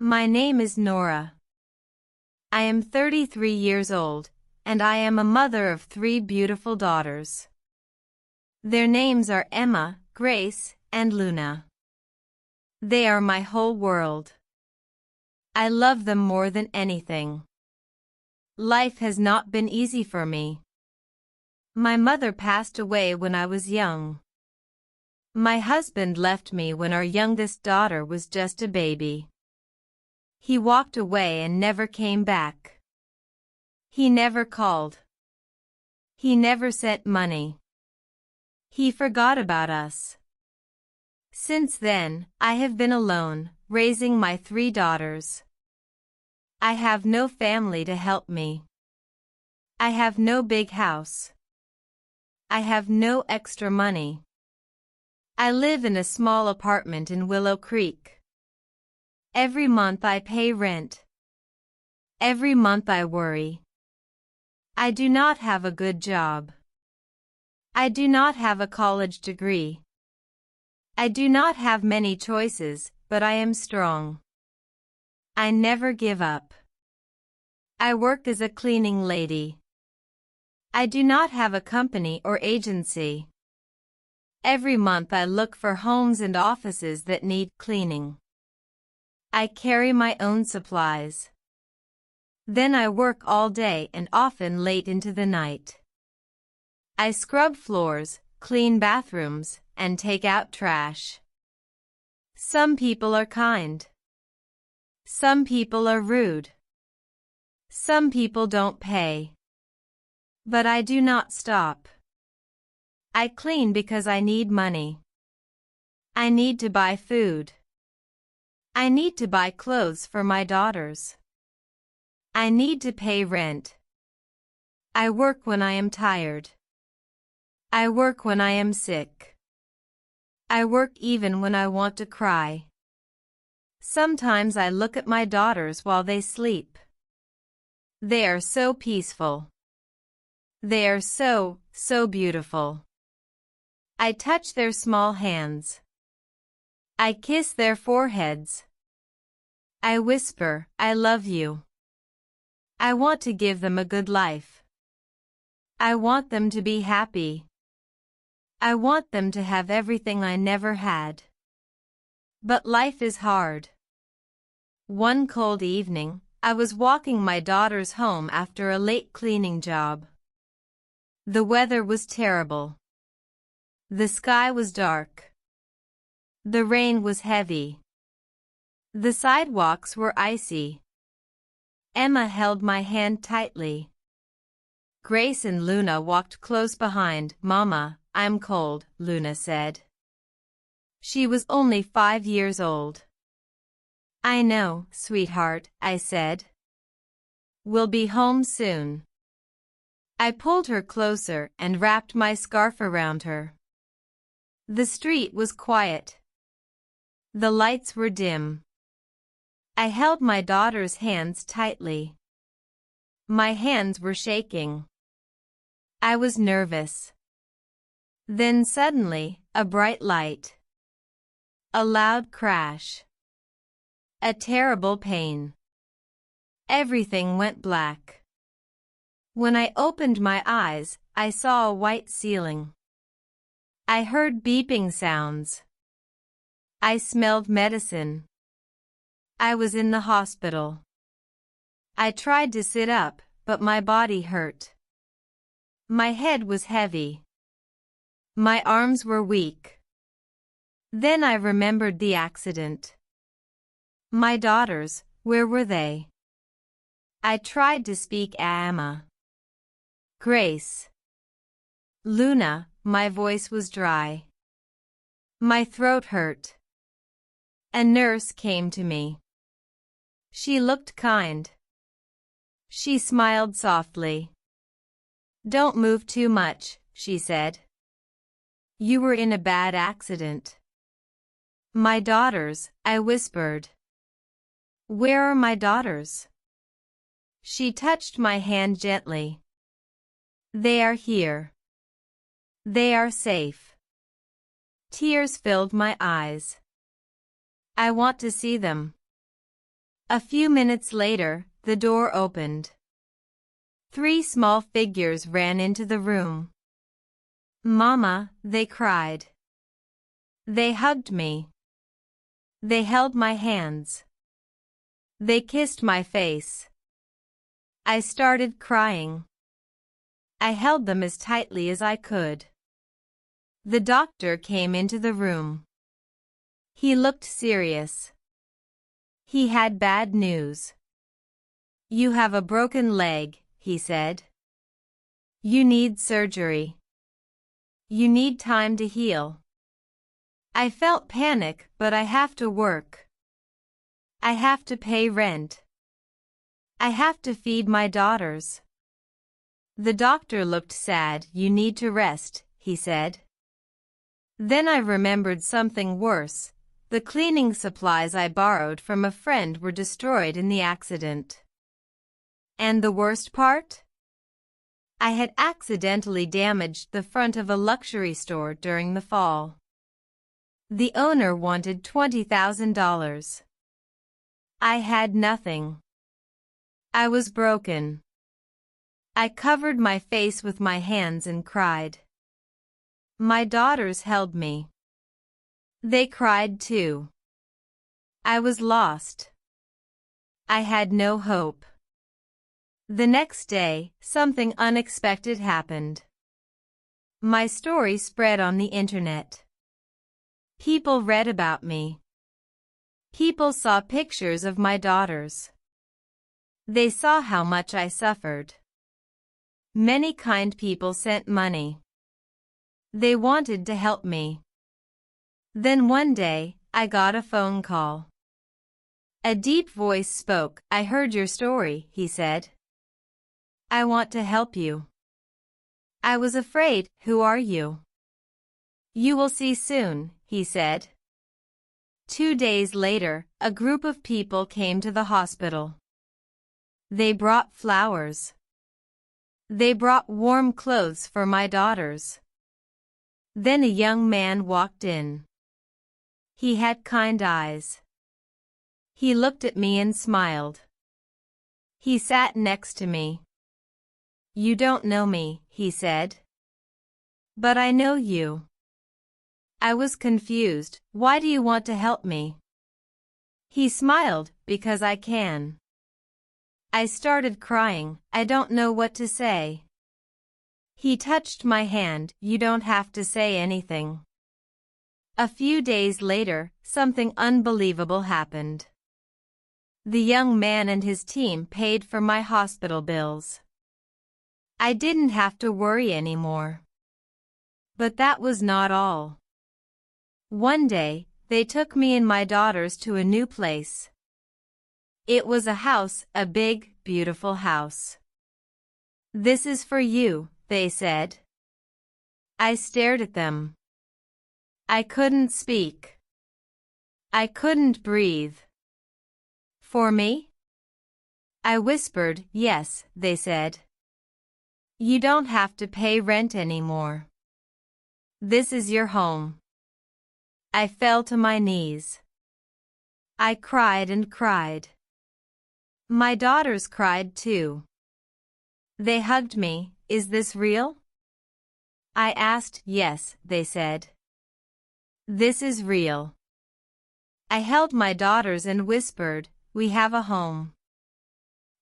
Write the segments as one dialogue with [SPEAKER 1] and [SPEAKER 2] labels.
[SPEAKER 1] My name is Nora. I am 33 years old, and I am a mother of 3 beautiful daughters. Their names are Emma, Grace, and Luna. They are my whole world. I love them more than anything. Life has not been easy for me. My mother passed away when I was young. My husband left me when our youngest daughter was just a baby. He walked away and never came back. He never called. He never sent money. He forgot about us. Since then, I have been alone, raising my 3 daughters. I have no family to help me. I have no big house. I have no extra money. I live in a small apartment in Willow Creek. Every month I pay rent. Every month I worry. I do not have a good job. I do not have a college degree. I do not have many choices, but I am strong. I never give up. I work as a cleaning lady. I do not have a company or agency. Every month I look for homes and offices that need cleaning. I carry my own supplies. Then I work all day and often late into the night. I scrub floors, clean bathrooms, and take out trash. Some people are kind. Some people are rude. Some people don't pay. But I do not stop. I clean because I need money. I need to buy food. I need to buy clothes for my daughters. I need to pay rent. I work when I am tired. I work when I am sick. I work even when I want to cry. Sometimes I look at my daughters while they sleep. They are so peaceful. They are so beautiful. I touch their small hands. I kiss their foreheads. I whisper, "I love you." I want to give them a good life. I want them to be happy. I want them to have everything I never had. But life is hard. One cold evening, I was walking my daughters home after a late cleaning job. The weather was terrible. The sky was dark. The rain was heavy. The sidewalks were icy. Emma held my hand tightly. Grace and Luna walked close behind. "Mama, I'm cold," Luna said. She was only 5 years old. "I know, sweetheart," I said. "We'll be home soon." I pulled her closer and wrapped my scarf around her. The street was quiet. The lights were dim. I held my daughter's hands tightly. My hands were shaking. I was nervous. Then suddenly, a bright light. A loud crash. A terrible pain. Everything went black. When I opened my eyes, I saw a white ceiling. I heard beeping sounds. I smelled medicine. I was in the hospital. I tried to sit up, but my body hurt. My head was heavy. My arms were weak. Then I remembered the accident. My daughters, where were they? I tried to speak Emma. Grace. Luna, my voice was dry. My throat hurt. A nurse came to me. She looked kind. She smiled softly. "Don't move too much," she said. "You were in a bad accident." "My daughters," I whispered. "Where are my daughters?" She touched my hand gently. "They are here. They are safe." Tears filled my eyes. "I want to see them." A few minutes later, the door opened. 3 small figures ran into the room. "Mama," they cried. They hugged me. They held my hands. They kissed my face. I started crying. I held them as tightly as I could. The doctor came into the room. He looked serious. He had bad news. "You have a broken leg," he said. "You need surgery. You need time to heal." I felt panic, but I have to work. I have to pay rent. I have to feed my daughters. The doctor looked sad. "You need to rest," he said. Then I remembered something worse. The cleaning supplies I borrowed from a friend were destroyed in the accident. And the worst part? I had accidentally damaged the front of a luxury store during the fall. The owner wanted $20,000. I had nothing. I was broken. I covered my face with my hands and cried. My daughters held me. They cried too. I was lost. I had no hope. The next day, something unexpected happened. My story spread on the internet. People read about me. People saw pictures of my daughters. They saw how much I suffered. Many kind people sent money. They wanted to help me. Then one day, I got a phone call. A deep voice spoke. "I heard your story," he said. "I want to help you." I was afraid. "Who are you?" "You will see soon," he said. 2 days later, a group of people came to the hospital. They brought flowers. They brought warm clothes for my daughters. Then a young man walked in. He had kind eyes. He looked at me and smiled. He sat next to me. "You don't know me," he said. "But I know you." I was confused. "Why do you want to help me?" He smiled. "Because I can." I started crying. I don't know what to say. He touched my hand. "You don't have to say anything." A few days later, something unbelievable happened. The young man and his team paid for my hospital bills. I didn't have to worry anymore. But that was not all. One day, they took me and my daughters to a new place. It was a house, a big, beautiful house. "This is for you," they said. I stared at them. I couldn't speak. I couldn't breathe. "For me?" I whispered. "Yes," they said. "You don't have to pay rent anymore. This is your home." I fell to my knees. I cried and cried. My daughters cried too. They hugged me. "Is this real?" I asked. "Yes," they said. "This is real." I held my daughters and whispered, "We have a home."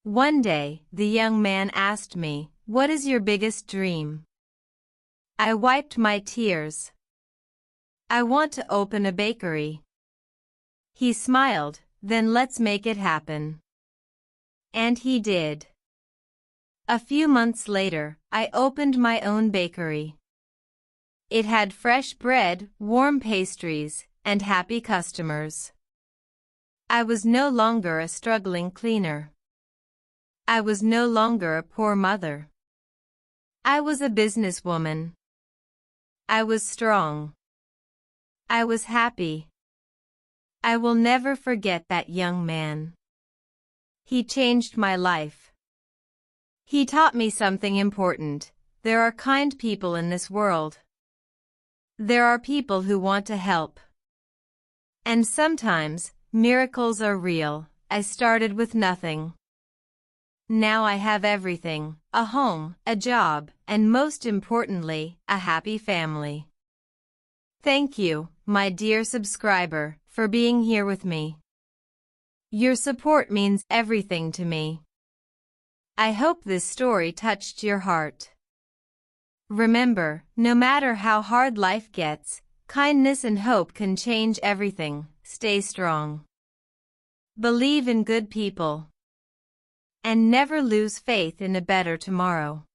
[SPEAKER 1] One day, the young man asked me, "What is your biggest dream?" I wiped my tears. "I want to open a bakery." He smiled. "Then let's make it happen." And he did. A few months later, I opened my own bakery. It had fresh bread, warm pastries, and happy customers. I was no longer a struggling cleaner. I was no longer a poor mother. I was a businesswoman. I was strong. I was happy. I will never forget that young man. He changed my life. He taught me something important. There are kind people in this world. There are people who want to help. And sometimes, miracles are real. I started with nothing. Now I have everything, a home, a job, and most importantly, a happy family. Thank you, my dear subscriber, for being here with me. Your support means everything to me. I hope this story touched your heart. Remember, no matter how hard life gets, kindness and hope can change everything. Stay strong. Believe in good people. And never lose faith in a better tomorrow.